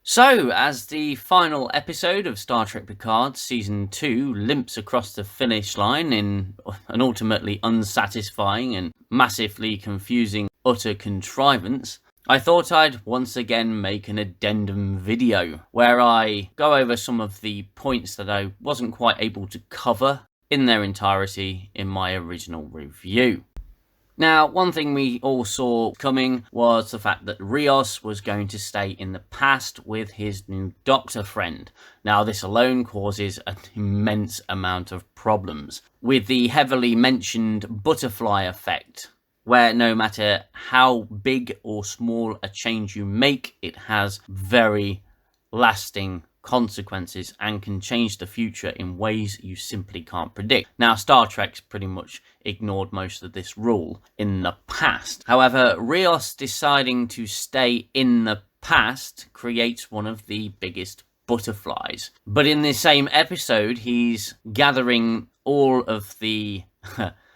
So, as the final episode of Star Trek Picard Season 2 limps across the finish line in an ultimately unsatisfying and massively confusing utter contrivance, I thought I'd once again make an addendum video where I go over some of the points that I wasn't quite able to cover in their entirety in my original review. Now, one thing we all saw coming was the fact that Rios was going to stay in the past with his new Doctor friend. Now, this alone causes an immense amount of problems, with the heavily mentioned butterfly effect, where no matter how big or small a change you make, it has very lasting consequences and can change the future in ways you simply can't predict. Now, Star Trek's pretty much ignored most of this rule in the past. However, Rios deciding to stay in the past creates one of the biggest butterflies. But in the same episode, he's gathering all of the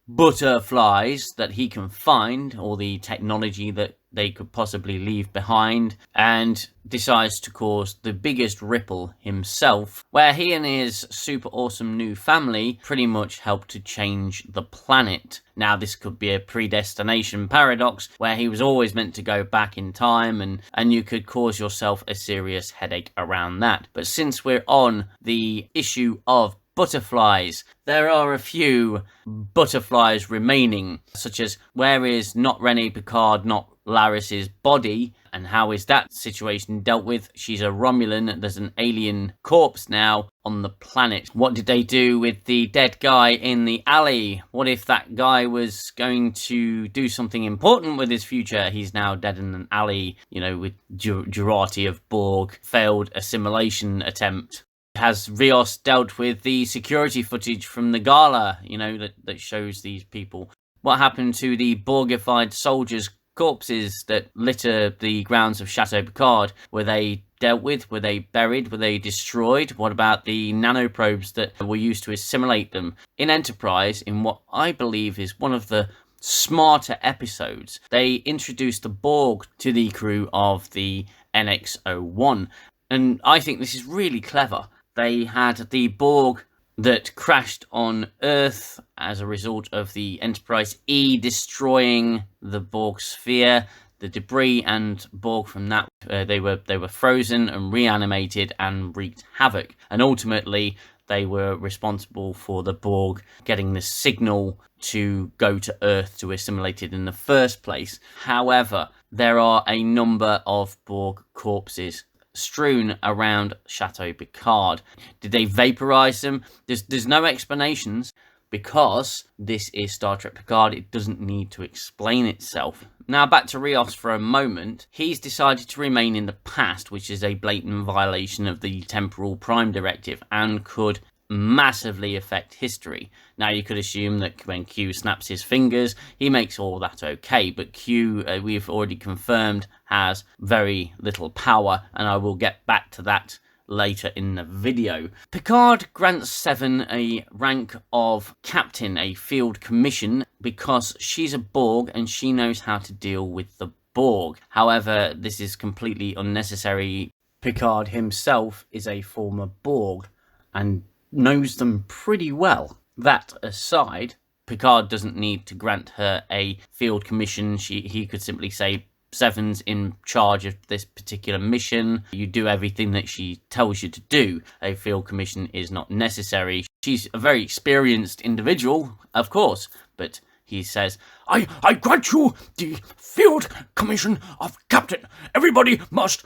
butterflies that he can find, or the technology that they could possibly leave behind, and decides to cause the biggest ripple himself, where he and his super awesome new family pretty much help to change the planet. Now, this could be a predestination paradox, where he was always meant to go back in time, and you could cause yourself a serious headache around that. But since we're on the issue of butterflies, there are a few butterflies remaining, such as where is not Rene Picard, not Laris's body, and how is that situation dealt with? She's a Romulan, there's an alien corpse now on the planet. What did they do with the dead guy in the alley? What if that guy was going to do something important with his future? He's now dead in an alley, with Jurati of Borg, failed assimilation attempt. Has Rios dealt with the security footage from the gala, that shows these people? What happened to the Borgified soldiers' corpses that litter the grounds of Chateau Picard? Were they dealt with? Were they buried? Were they destroyed? What about the nanoprobes that were used to assimilate them? In Enterprise, in what I believe is one of the smarter episodes, they introduced the Borg to the crew of the NX-01. And I think this is really clever. They had the Borg that crashed on Earth as a result of the Enterprise E destroying the Borg sphere. The debris and Borg from that, they were frozen and reanimated and wreaked havoc. And ultimately, they were responsible for the Borg getting the signal to go to Earth to assimilate it in the first place. However, there are a number of Borg corpses strewn around Chateau Picard. Did they vaporize them? There's no explanations, because this is Star Trek Picard. It doesn't need to explain itself. Now, back to Rios for a moment. He's decided to remain in the past, which is a blatant violation of the Temporal Prime Directive and could massively affect history. Now, you could assume that when Q snaps his fingers, he makes all that okay, but Q, we've already confirmed, has very little power, and I will get back to that later in the video. Picard grants Seven a rank of captain, a field commission, because she's a Borg and she knows how to deal with the Borg. However, this is completely unnecessary. Picard himself is a former Borg and knows them pretty well. That aside, Picard doesn't need to grant her a field commission. He could simply say, Seven's in charge of this particular mission. You do everything that she tells you to do. A field commission is not necessary. She's a very experienced individual, of course, but he says, I grant you the field commission of captain. Everybody must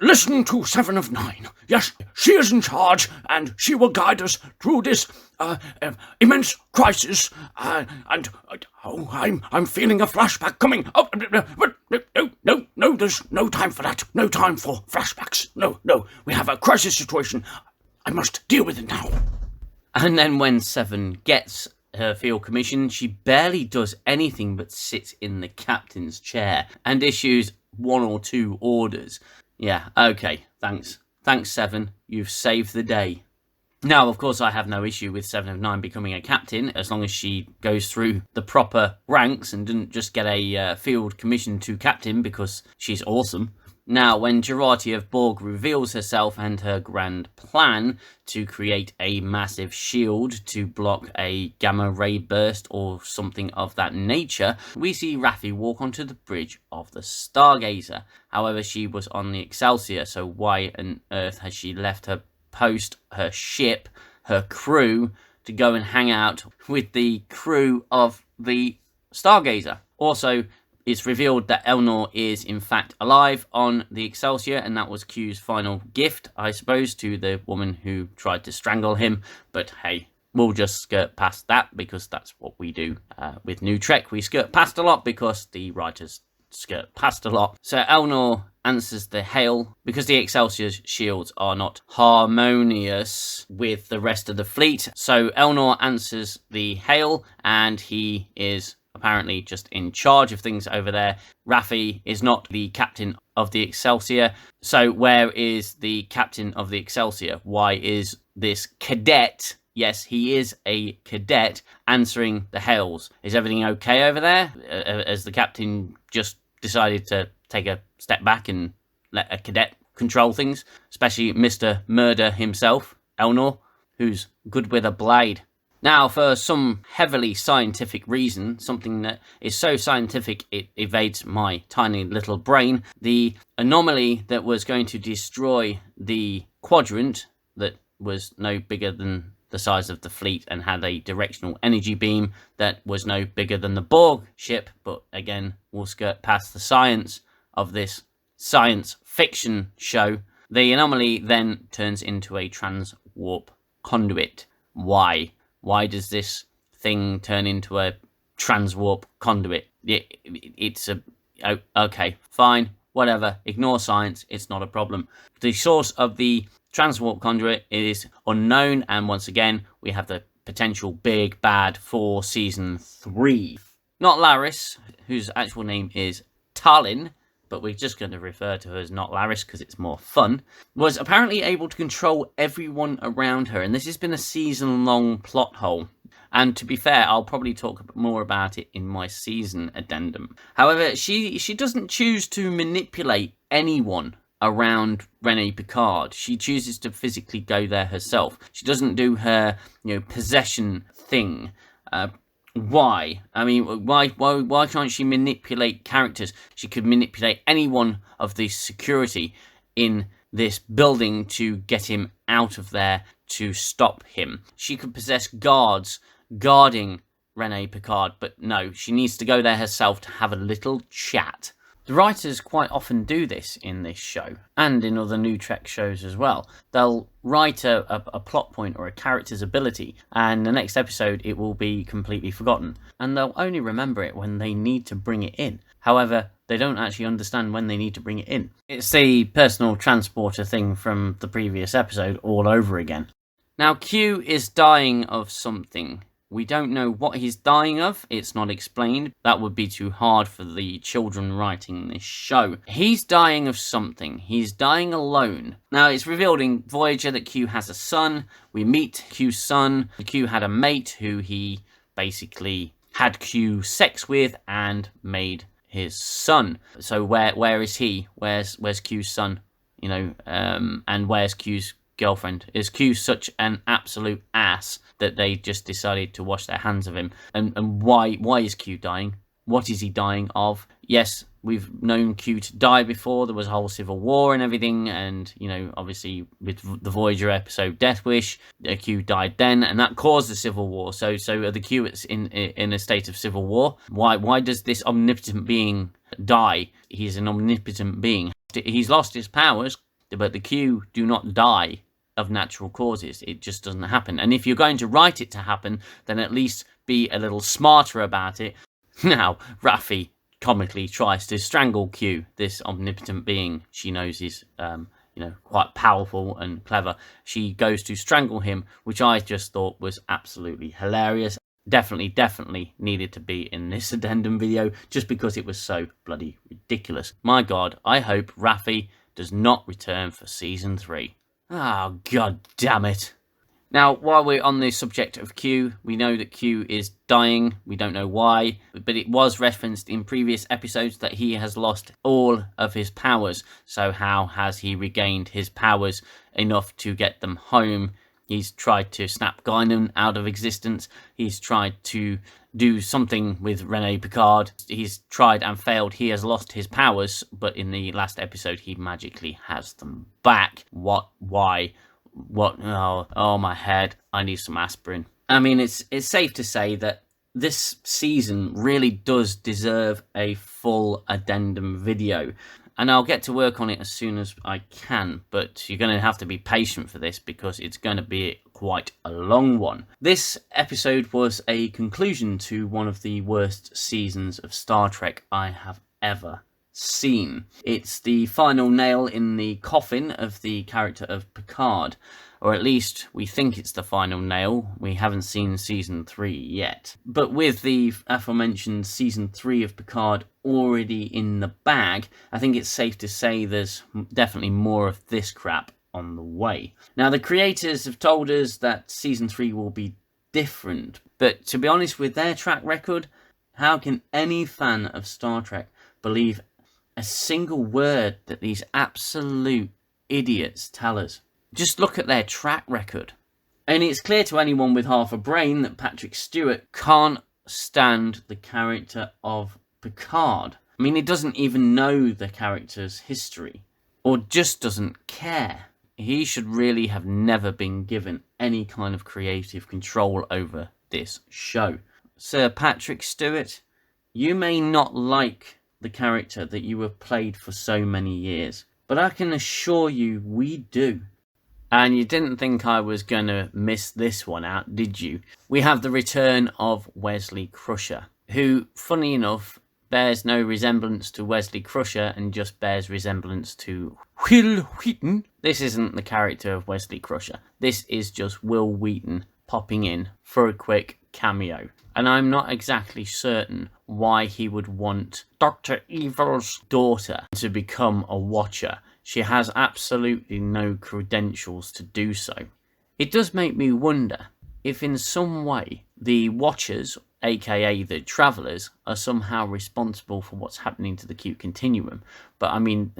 listen to 7 of 9. Yes, she is in charge, and she will guide us through this immense crisis. I'm feeling a flashback coming. Oh, no, there's no time for that. No time for flashbacks. No, we have a crisis situation. I must deal with it now. And then when Seven gets her field commission, she barely does anything but sit in the captain's chair and issues 1 or 2 orders. Yeah, okay, thanks. Thanks, Seven. You've saved the day. Now, of course, I have no issue with 7 of 9 becoming a captain, as long as she goes through the proper ranks and didn't just get a field commission to captain because she's awesome. Now, when Jurati of Borg reveals herself and her grand plan to create a massive shield to block a gamma ray burst or something of that nature, we see Raffi walk onto the bridge of the Stargazer. However, she was on the Excelsior, so why on earth has she left her post, her ship, her crew, to go and hang out with the crew of the Stargazer? Also, it's revealed that Elnor is in fact alive on the Excelsior, and that was Q's final gift, I suppose, to the woman who tried to strangle him. But hey, we'll just skirt past that because that's what we do with New Trek. We skirt past a lot because the writers skirt past a lot. So Elnor answers the hail because the Excelsior's shields are not harmonious with the rest of the fleet. So Elnor answers the hail, and he is apparently just in charge of things over there. Raffi is not the captain of the Excelsior. So where is the captain of the Excelsior? Why is this cadet, yes, he is a cadet, answering the hails? Is everything okay over there? Has the captain just decided to take a step back and let a cadet control things? Especially Mr. Murder himself, Elnor, who's good with a blade. Now, for some heavily scientific reason, something that is so scientific it evades my tiny little brain, the anomaly that was going to destroy the quadrant that was no bigger than the size of the fleet and had a directional energy beam that was no bigger than the Borg ship, but again, we'll skirt past the science of this science fiction show. The anomaly then turns into a transwarp conduit. Why? Why does this thing turn into a transwarp conduit? It's a... Oh, okay, fine, whatever. Ignore science, it's not a problem. The source of the transwarp conduit is unknown, and once again, we have the potential big bad for Season 3. Not Laris, whose actual name is Talin, but we're just going to refer to her as Not Laris because it's more fun, was apparently able to control everyone around her, and this has been a season-long plot hole. And to be fair, I'll probably talk more about it in my season addendum. However, she doesn't choose to manipulate anyone around Rene Picard. She chooses to physically go there herself. She doesn't do her, possession thing. Why? I mean, why can't she manipulate characters? She could manipulate any one of the security in this building to get him out of there, to stop him. She could possess guards guarding Rene Picard, but no, she needs to go there herself to have a little chat. The writers quite often do this in this show, and in other New Trek shows as well. They'll write a plot point or a character's ability, and the next episode it will be completely forgotten, and they'll only remember it when they need to bring it in. However, they don't actually understand when they need to bring it in. It's the personal transporter thing from the previous episode all over again. Now, Q is dying of something. We don't know what he's dying of. It's not explained. That would be too hard for the children writing this show. He's dying of something. He's dying alone. Now, it's revealed in Voyager that Q has a son. We meet Q's son. Q had a mate who he basically had Q sex with and made his son. So where is he? Where's Q's son? And where's Q's girlfriend? Is Q such an absolute ass that they just decided to wash their hands of him? And why is Q dying? What is he dying of? Yes, we've known Q to die before. There was a whole civil war and everything, and obviously with the Voyager episode Death Wish, Q died then, and that caused the civil war. So the Q is in a state of civil war. Why does this omnipotent being die? He's an omnipotent being. He's lost his powers, but the Q do not die of natural causes. It just doesn't happen. And if you're going to write it to happen, then at least be a little smarter about it. Now, Raffi comically tries to strangle Q, this omnipotent being she knows is, quite powerful and clever. She goes to strangle him, which I just thought was absolutely hilarious. Definitely needed to be in this addendum video, just because it was so bloody ridiculous. My God, I hope Raffi does not return for Season 3. Oh, God damn it. Now, while we're on the subject of Q, we know that Q is dying. We don't know why, but it was referenced in previous episodes that he has lost all of his powers. So how has he regained his powers enough to get them home? He's tried to snap Guinan out of existence. He's tried to do something with Rene Picard. He's tried and failed. He has lost his powers, but in the last episode, he magically has them back. What? Why? What? Oh, my head. I need some aspirin. I mean, it's safe to say that this season really does deserve a full addendum video. And I'll get to work on it as soon as I can, but you're going to have to be patient for this because it's going to be quite a long one. This episode was a conclusion to one of the worst seasons of Star Trek I have ever seen. It's the final nail in the coffin of the character of Picard, or at least we think it's the final nail. We haven't seen season 3 yet. But with the aforementioned season 3 of Picard already in the bag, I think it's safe to say there's definitely more of this crap on the way. Now, the creators have told us that season 3 will be different, but to be honest, with their track record, how can any fan of Star Trek believe a single word that these absolute idiots tell us? Just look at their track record. And it's clear to anyone with half a brain that Patrick Stewart can't stand the character of Picard. I mean, he doesn't even know the character's history, or just doesn't care. He should really have never been given any kind of creative control over this show. Sir Patrick Stewart, you may not like the character that you have played for so many years, but I can assure you we do. And you didn't think I was going to miss this one out, did you? We have the return of Wesley Crusher, who, funny enough, bears no resemblance to Wesley Crusher and just bears resemblance to Wil Wheaton. This isn't the character of Wesley Crusher. This is just Wil Wheaton popping in for a quick cameo. And I'm not exactly certain why he would want Dr. Evil's daughter to become a Watcher. She has absolutely no credentials to do so. It does make me wonder if in some way the Watchers, aka the Travellers, are somehow responsible for what's happening to the Q continuum. But I mean,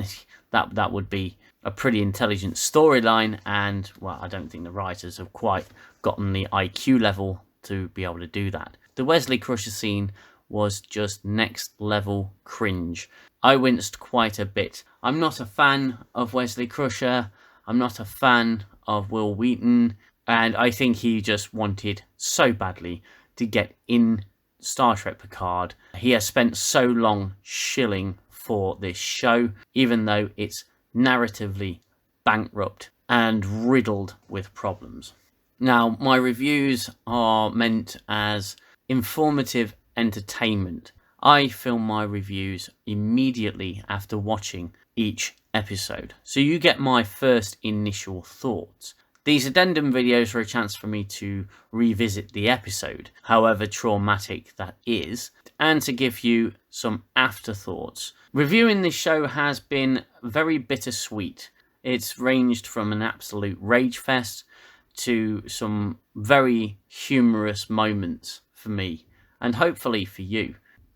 that would be a pretty intelligent storyline, and well, I don't think the writers have quite gotten the IQ level to be able to do that. The Wesley Crusher scene was just next level cringe. I winced quite a bit. I'm not a fan of Wesley Crusher. I'm not a fan of Wil Wheaton. And I think he just wanted so badly to get in Star Trek Picard. He has spent so long shilling for this show, even though it's narratively bankrupt and riddled with problems. Now, my reviews are meant as informative entertainment. I film my reviews immediately after watching each episode, so you get my first initial thoughts. These addendum videos are a chance for me to revisit the episode, however traumatic that is, and to give you some afterthoughts. Reviewing this show has been very bittersweet. It's ranged from an absolute rage fest to some very humorous moments for me, and hopefully for you.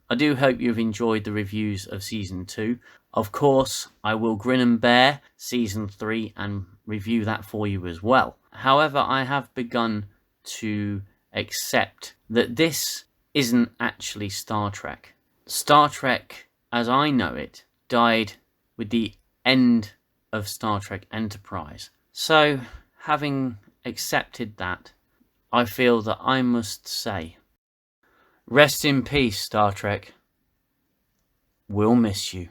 I do hope you've enjoyed the reviews of Season 2. Of course, I will grin and bear Season 3 and review that for you as well. However, I have begun to accept that this isn't actually Star Trek. Star Trek, as I know it, died with the end of Star Trek Enterprise. So, having accepted that, I feel that I must say, rest in peace, Star Trek. We'll miss you.